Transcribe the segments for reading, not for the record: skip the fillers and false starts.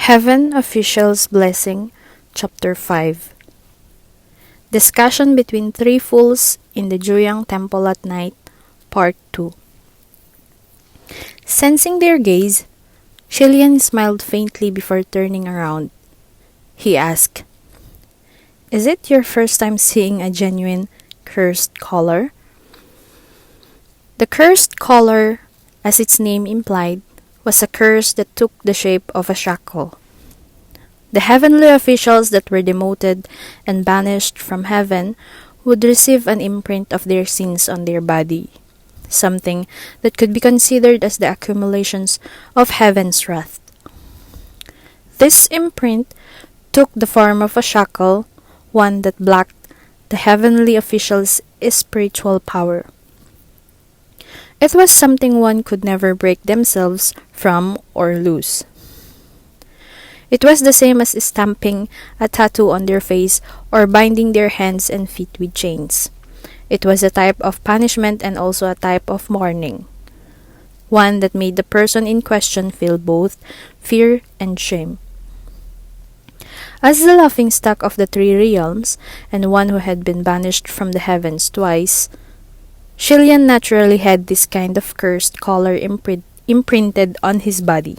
HeavenOfficial'sBlessing, Chapter 5. Discussion between three fools in the Juyang Temple at night, Part 2. Sensing their gaze, Shilian smiled faintly before turning around. He asked, "Is it your first time seeing a genuine cursed collar?" The cursed collar, as its name implied, was a curse that took the shape of a shackle. The heavenly officials that were demoted and banished from heaven would receive an imprint of their sins on their body, something that could be considered as the accumulations of heaven's wrath. This imprint took the form of a shackle, one that blocked the heavenly officials' spiritual power. It was something one could never break themselves from or lose. It was the same as stamping a tattoo on their face or binding their hands and feet with chains. It was a type of punishment and also a type of mourning, one that made the person in question feel both fear and shame. As the laughingstock of the three realms and one who had been banished from the heavens twice, Shilian naturally had this kind of cursed collar imprinted on his body.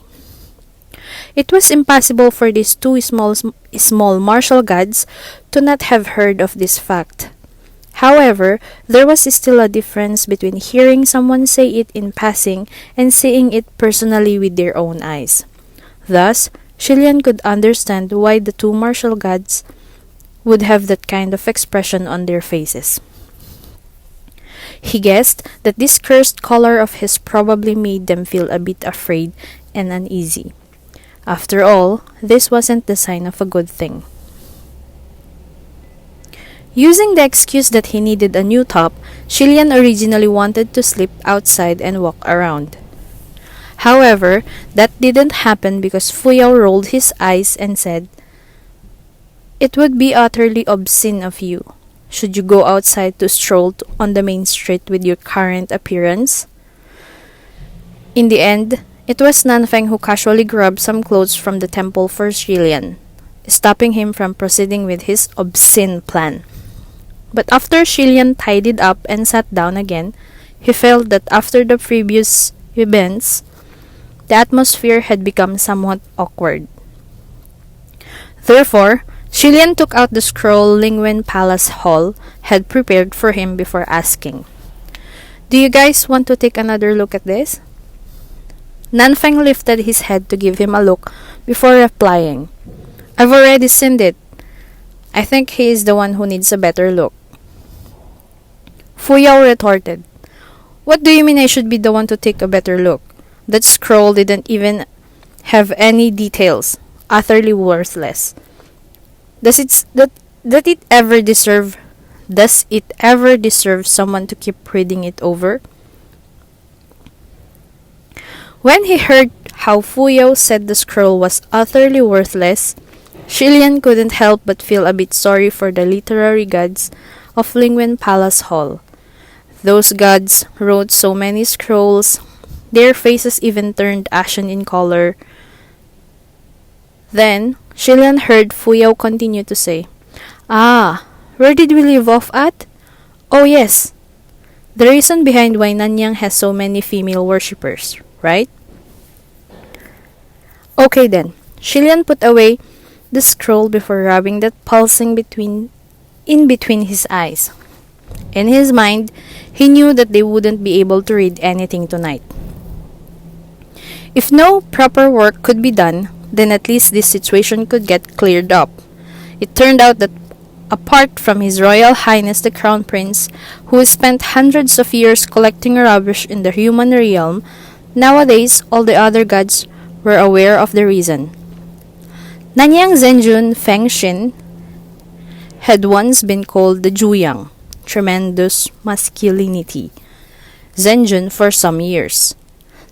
It was impossible for these two small martial gods to not have heard of this fact. However, there was still a difference between hearing someone say it in passing and seeing it personally with their own eyes. Thus, Shilian could understand why the two martial gods would have that kind of expression on their faces. He guessed that this cursed collar of his probably made them feel a bit afraid and uneasy. After all, this wasn't the sign of a good thing. Using the excuse that he needed a new top, Shilian originally wanted to sleep outside and walk around. However, that didn't happen because Fuyao rolled his eyes and said, "It would be utterly obscene of you. Should you go outside to stroll on the main street with your current appearance?" In the end, it was Nanfeng who casually grabbed some clothes from the temple for Shilian, stopping him from proceeding with his obscene plan. But after Shilian tidied up and sat down again, he felt that after the previous events, the atmosphere had become somewhat awkward. Therefore, Shilian took out the scroll Lingwen Palace Hall had prepared for him before asking, "Do you guys want to take another look at this?" Nanfeng lifted his head to give him a look before replying, "I've already seen it. I think he is the one who needs a better look." Fuyao retorted, "What do you mean I should be the one to take a better look? That scroll didn't even have any details. Utterly worthless. Does it ever deserve someone to keep reading it over?" When he heard how Fuyao said the scroll was utterly worthless, Shilian couldn't help but feel a bit sorry for the literary gods of Lingwen Palace Hall. Those gods wrote so many scrolls, their faces even turned ashen in color. Then, Shilian heard Fuyao continue to say, "Where did we leave off at? Oh yes, the reason behind why Nanyang has so many female worshippers, right?" Okay then, Shilian put away the scroll before rubbing that pulsing in between his eyes. In his mind, he knew that they wouldn't be able to read anything tonight. If no proper work could be done, then at least this situation could get cleared up. It turned out that apart from His Royal Highness the Crown Prince, who has spent hundreds of years collecting rubbish in the human realm, nowadays all the other gods were aware of the reason. Nanyang Zhenjun Fengshin had once been called the Juyang, tremendous masculinity, Zhenjun for some years.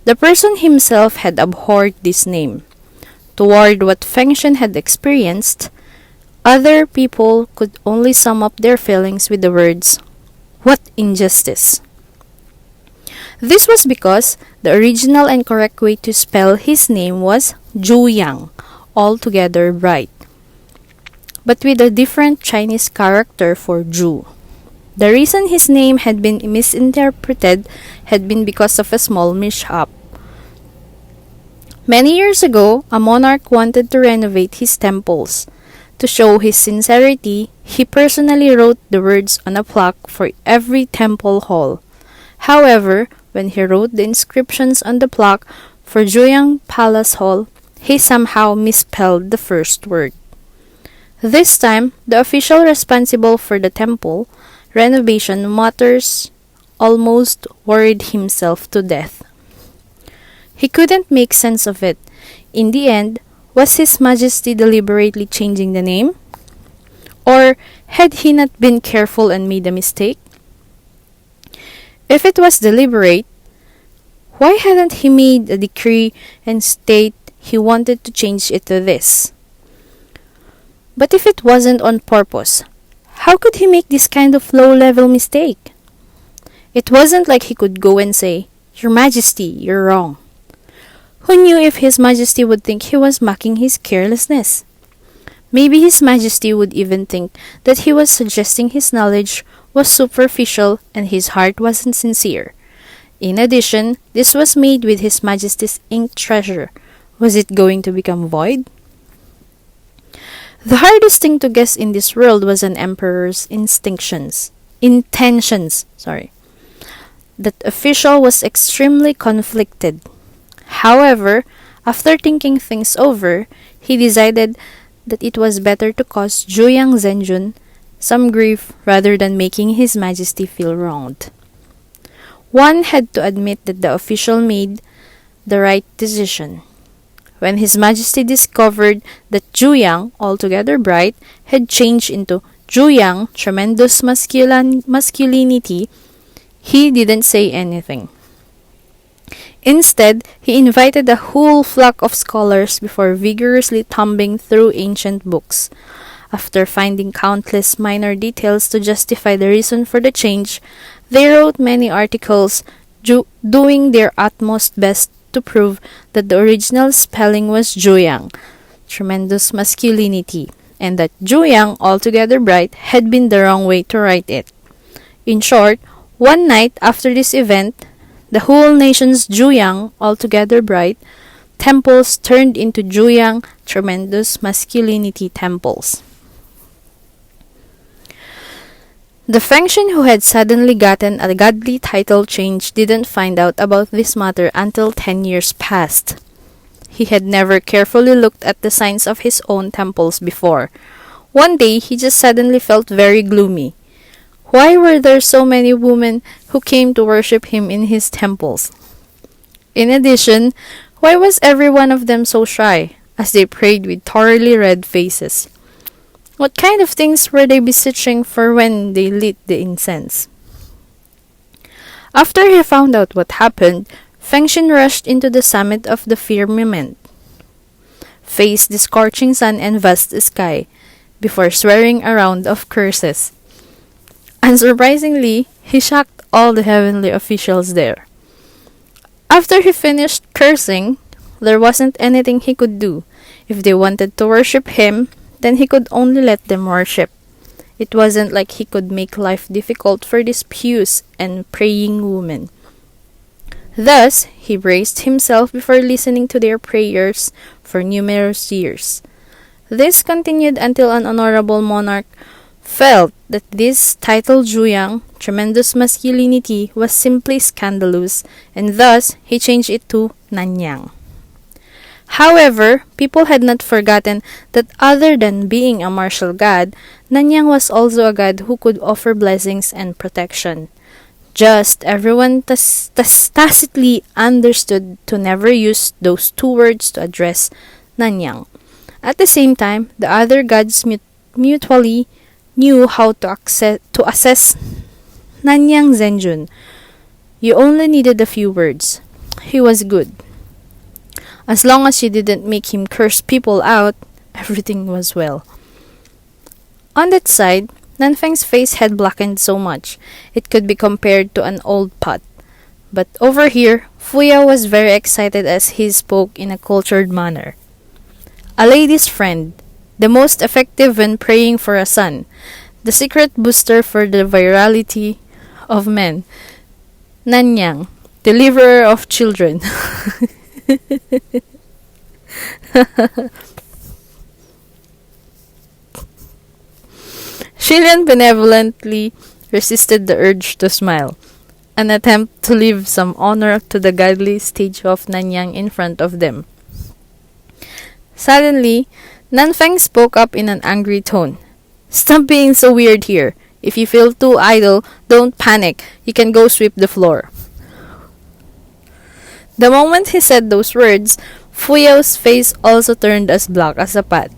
The person himself had abhorred this name. Toward what Fengshin had experienced, other people could only sum up their feelings with the words, "What injustice!" This was because the original and correct way to spell his name was Juyang, altogether bright, but with a different Chinese character for Zhu. The reason his name had been misinterpreted had been because of a small mishap. Many years ago, a monarch wanted to renovate his temples. To show his sincerity, he personally wrote the words on a plaque for every temple hall. However, when he wrote the inscriptions on the plaque for Joyang Palace Hall, he somehow misspelled the first word. This time, the official responsible for the temple renovation matters almost worried himself to death. He couldn't make sense of it. In the end, was His Majesty deliberately changing the name? Or had he not been careful and made a mistake? If it was deliberate, why hadn't he made a decree and state he wanted to change it to this? But if it wasn't on purpose, how could he make this kind of low-level mistake? It wasn't like he could go and say, "Your Majesty, you're wrong." Who knew if His Majesty would think he was mocking his carelessness? Maybe His Majesty would even think that he was suggesting his knowledge was superficial and his heart wasn't sincere. In addition, this was made with His Majesty's ink treasure. Was it going to become void? The hardest thing to guess in this world was an emperor's intentions. That official was extremely conflicted. However, after thinking things over, he decided that it was better to cause Zhuyang Zhenjun some grief rather than making His Majesty feel wronged. One had to admit that the official made the right decision. When His Majesty discovered that Zhuyang, altogether bright, had changed into Zhuyang, tremendous masculinity, he didn't say anything. Instead, he invited a whole flock of scholars before vigorously thumbing through ancient books. After finding countless minor details to justify the reason for the change, they wrote many articles doing their utmost best to prove that the original spelling was Zhuyang, tremendous masculinity, and that Zhuyang, altogether bright, had been the wrong way to write it. In short, one night after this event, the whole nation's Zhuyang, altogether bright, temples turned into Zhuyang, tremendous masculinity temples. The Fengshen who had suddenly gotten a godly title change didn't find out about this matter until 10 years passed. He had never carefully looked at the signs of his own temples before. One day, he just suddenly felt very gloomy. Why were there so many women who came to worship him in his temples? In addition, why was every one of them so shy, as they prayed with thoroughly red faces? What kind of things were they beseeching for when they lit the incense? After he found out what happened, Fengshen rushed into the summit of the firmament, faced the scorching sun and vast sky, before swearing a round of curses. Unsurprisingly, he shocked all the heavenly officials there. After he finished cursing, there wasn't anything he could do. If they wanted to worship him, then he could only let them worship. It wasn't like he could make life difficult for these pious and praying women. Thus, he braced himself before listening to their prayers for numerous years. This continued until an honorable monarch felt that this title Zhuyang, tremendous masculinity, was simply scandalous, and thus he changed it to Nanyang. However, people had not forgotten that other than being a martial god, Nanyang was also a god who could offer blessings and protection. Just everyone tacitly understood to never use those two words to address Nanyang. At the same time, the other gods mutually knew how to assess Nanyang Zhenjun. You only needed a few words. He was good. As long as you didn't make him curse people out, everything was well. On that side, Nanfeng's face had blackened so much, it could be compared to an old pot. But over here, Fuya was very excited as he spoke in a cultured manner. A lady's friend, the most effective when praying for a son, the secret booster for the virality of men, Nanyang, deliverer of children. Shillian benevolently resisted the urge to smile, an attempt to leave some honor to the godly stage of Nanyang in front of them. Suddenly, Nanfeng spoke up in an angry tone. Stop being so weird here. If you feel too idle, don't panic. You can go sweep the floor. The moment he said those words, Fuyao's face also turned as black as a pat.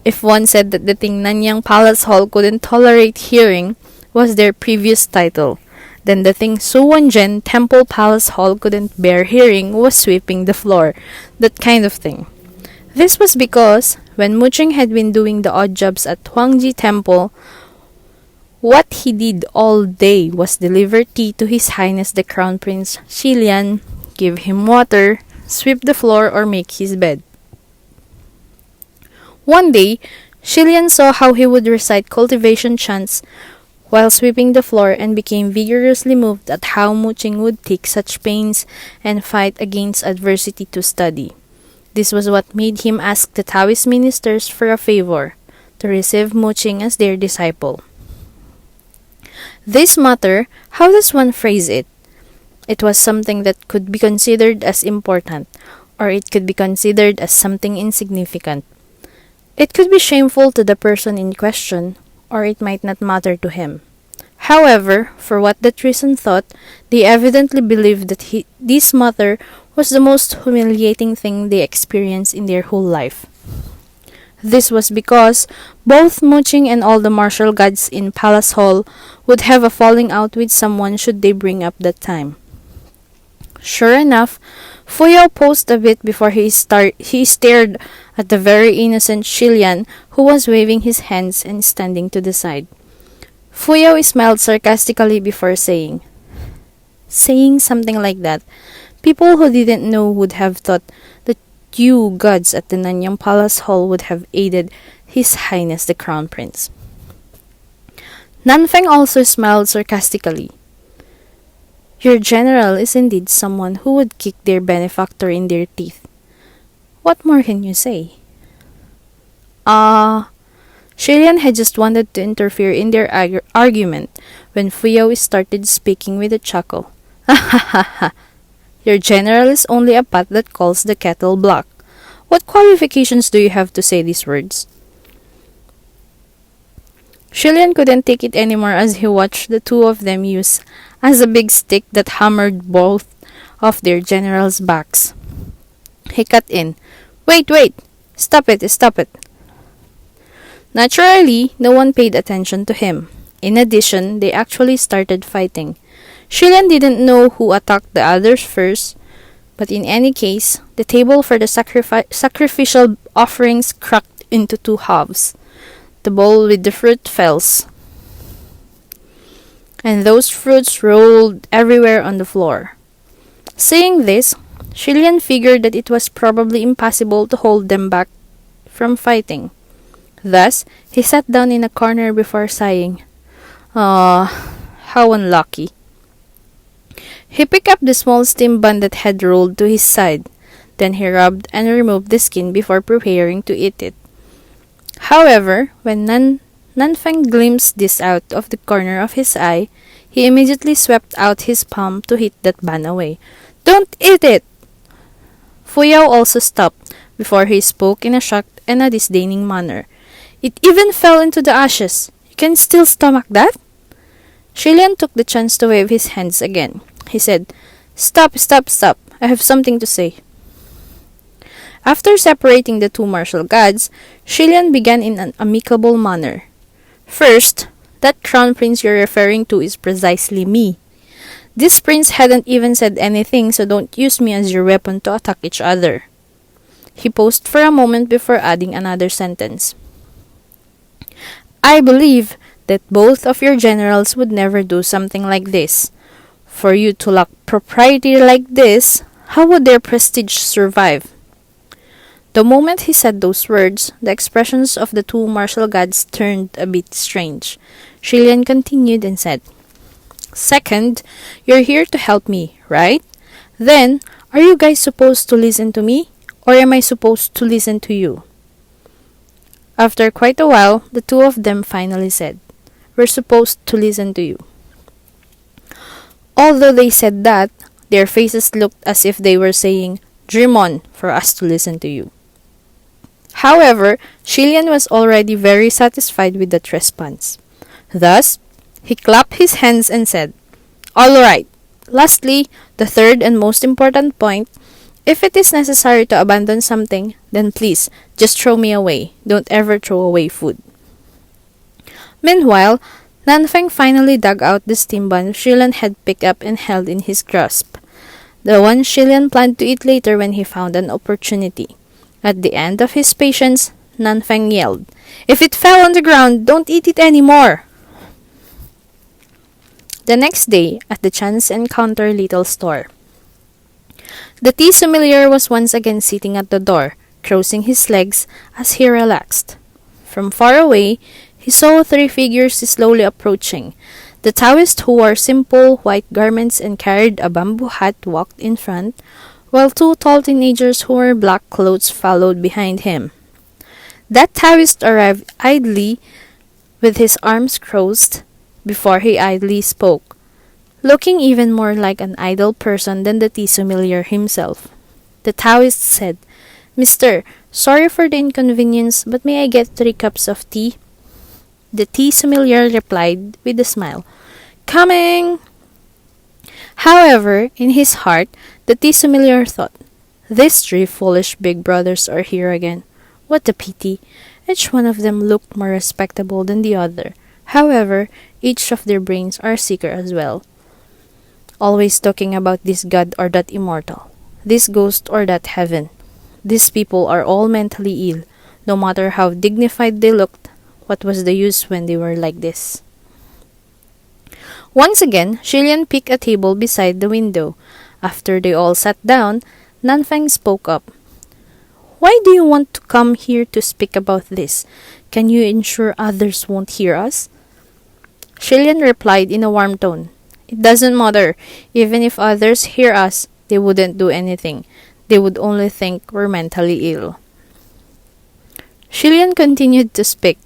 If one said that the Ting Nanyang Palace Hall couldn't tolerate hearing was their previous title, then the Ting Suwanjen Temple Palace Hall couldn't bear hearing was sweeping the floor, that kind of thing. This was because, when Muching had been doing the odd jobs at Huangji Temple, what he did all day was deliver tea to His Highness the Crown Prince Shilian, give him water, sweep the floor, or make his bed. One day, Shilian saw how he would recite cultivation chants while sweeping the floor and became vigorously moved at how Muching would take such pains and fight against adversity to study. This was what made him ask the Taoist ministers for a favor, to receive Muching as their disciple. This matter, how does one phrase it? It was something that could be considered as important, or it could be considered as something insignificant. It could be shameful to the person in question, or it might not matter to him. However, for what that reason thought, they evidently believed that this matter was the most humiliating thing they experienced in their whole life. This was because both Muching and all the martial gods in Palace Hall would have a falling out with someone should they bring up that time. Sure enough, Fuyao paused a bit before he stared at the very innocent Shilian who was waving his hands and standing to the side. Fuyao smiled sarcastically before saying something like that. People who didn't know would have thought that you gods at the Nanyang Palace Hall would have aided His Highness the Crown Prince. Nanfeng also smiled sarcastically. Your general is indeed someone who would kick their benefactor in their teeth. What more can you say? Shilian had just wanted to interfere in their argument when Fuyao started speaking with a chuckle. Ha ha ha ha! Your general is only a pot that calls the kettle black. What qualifications do you have to say these words? Shilian couldn't take it anymore as he watched the two of them use as a big stick that hammered both of their generals' backs. He cut in. Wait! Stop it! Naturally, no one paid attention to him. In addition, they actually started fighting. Shilian didn't know who attacked the others first, but in any case, the table for the sacrificial offerings cracked into two halves. The bowl with the fruit fell, and those fruits rolled everywhere on the floor. Seeing this, Shilian figured that it was probably impossible to hold them back from fighting. Thus, he sat down in a corner before sighing. How unlucky. He picked up the small steam bun that had rolled to his side. Then he rubbed and removed the skin before preparing to eat it. However, when Nanfeng glimpsed this out of the corner of his eye, he immediately swept out his palm to hit that bun away. Don't eat it! Fuyao also stopped before he spoke in a shocked and a disdaining manner. It even fell into the ashes. You can still stomach that? Shilian took the chance to wave his hands again. He said, Stop. I have something to say. After separating the two martial gods, Shilian began in an amicable manner. First, that crown prince you're referring to is precisely me. This prince hadn't even said anything, so don't use me as your weapon to attack each other. He paused for a moment before adding another sentence. I believe that both of your generals would never do something like this. For you to lack propriety like this, how would their prestige survive? The moment he said those words, the expressions of the two martial gods turned a bit strange. Shillian continued and said, "Second, you're here to help me, right? Then, are you guys supposed to listen to me? Or am I supposed to listen to you?" After quite a while, the two of them finally said, "We're supposed to listen to you." Although they said that, their faces looked as if they were saying, "Dream on for us to listen to you." However, Shillian was already very satisfied with that response. Thus, he clapped his hands and said, "All right. Lastly, the third and most important point, if it is necessary to abandon something, then please, just throw me away. Don't ever throw away food." Meanwhile, Nanfeng finally dug out the steam bun Shillian had picked up and held in his grasp. The one Shillian planned to eat later when he found an opportunity. At the end of his patience, Nanfeng yelled, "If it fell on the ground, don't eat it anymore!" The next day, at the Chance Encounter little store, the tea sommelier was once again sitting at the door, crossing his legs as he relaxed. From far away, he saw three figures slowly approaching. The Taoist, who wore simple white garments and carried a bamboo hat, walked in front, while two tall teenagers who wore black clothes followed behind him. That Taoist arrived idly with his arms crossed before he idly spoke, looking even more like an idle person than the tea sommelier himself. The Taoist said, "Mister, sorry for the inconvenience, but may I get 3 cups of tea?" The tea sommelier replied with a smile, "Coming!" However, in his heart, the tea sommelier thought, "These 3 foolish big brothers are here again. What a pity. Each one of them looked more respectable than the other. However, each of their brains are sicker as well. Always talking about this god or that immortal, this ghost or that heaven. These people are all mentally ill. No matter how dignified they looked, what was the use when they were like this?" Once again, Shillian picked a table beside the window. After they all sat down, Nanfeng spoke up. "Why do you want to come here to speak about this? Can you ensure others won't hear us?" Shillian replied in a warm tone, "It doesn't matter. Even if others hear us, they wouldn't do anything. They would only think we're mentally ill." Shillian continued to speak.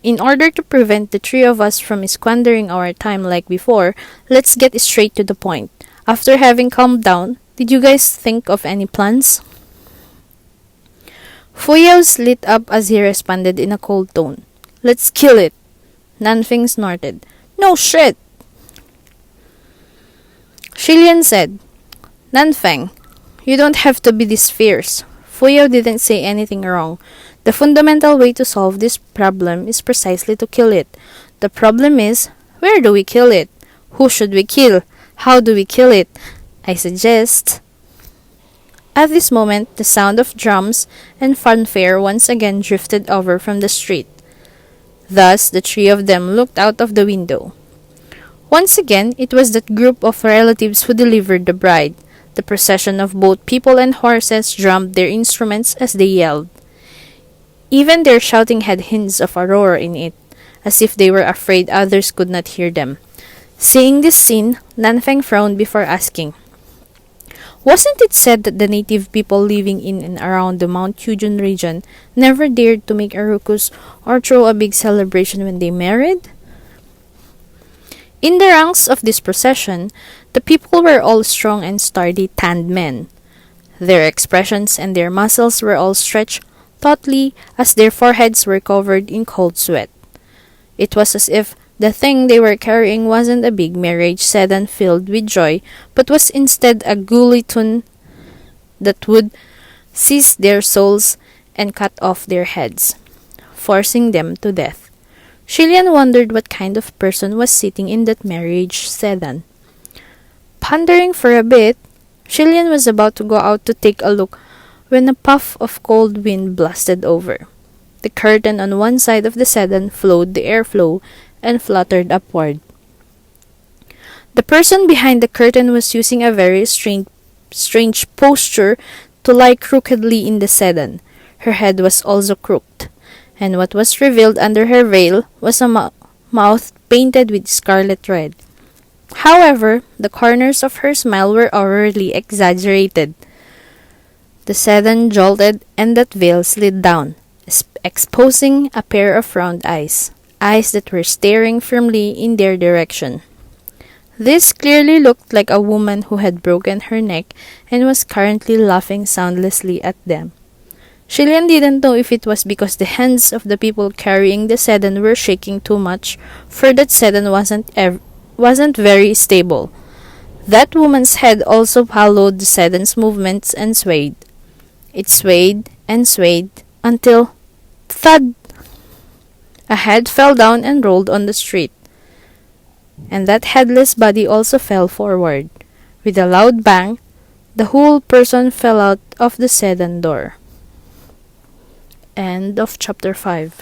"In order to prevent the 3 of us from squandering our time like before, let's get straight to the point. After having calmed down, did you guys think of any plans?" Fuyao's lit up as he responded in a cold tone, "Let's kill it." Nanfeng snorted, "No shit!" Shillian said, "Nanfeng, you don't have to be this fierce. Fuyao didn't say anything wrong. The fundamental way to solve this problem is precisely to kill it. The problem is, where do we kill it? Who should we kill? How do we kill it? I suggest..." At this moment, the sound of drums and fanfare once again drifted over from the street. Thus, the 3 of them looked out of the window. Once again, it was that group of relatives who delivered the bride. The procession of both people and horses drummed their instruments as they yelled. Even their shouting had hints of a roar in it, as if they were afraid others could not hear them. Seeing this scene, Nanfeng frowned before asking, "Wasn't it said that the native people living in and around the Mount Yujun region never dared to make a ruckus or throw a big celebration when they married?" In the ranks of this procession, the people were all strong and sturdy tanned men. Their expressions and their muscles were all stretched tautly as their foreheads were covered in cold sweat. It was as if the thing they were carrying wasn't a big marriage sedan filled with joy, but was instead a guillotine that would seize their souls and cut off their heads, forcing them to death. Shillian wondered what kind of person was sitting in that marriage sedan. Pondering for a bit, Shillian was about to go out to take a look when a puff of cold wind blasted over. The curtain on one side of the sedan flowed the airflow and fluttered upward. The person behind the curtain was using a very strange posture to lie crookedly in the sedan. Her head was also crooked, and what was revealed under her veil was a mouth painted with scarlet red. However, the corners of her smile were overly exaggerated. The sedan jolted, and that veil slid down, exposing a pair of round eyes, eyes that were staring firmly in their direction. This clearly looked like a woman who had broken her neck and was currently laughing soundlessly at them. Shillian didn't know if it was because the hands of the people carrying the sedan were shaking too much, for that sedan wasn't very stable. That woman's head also followed the sedan's movements and swayed. It swayed and swayed until, thud! A head fell down and rolled on the street. And that headless body also fell forward. With a loud bang, the whole person fell out of the sedan door. End of chapter 5.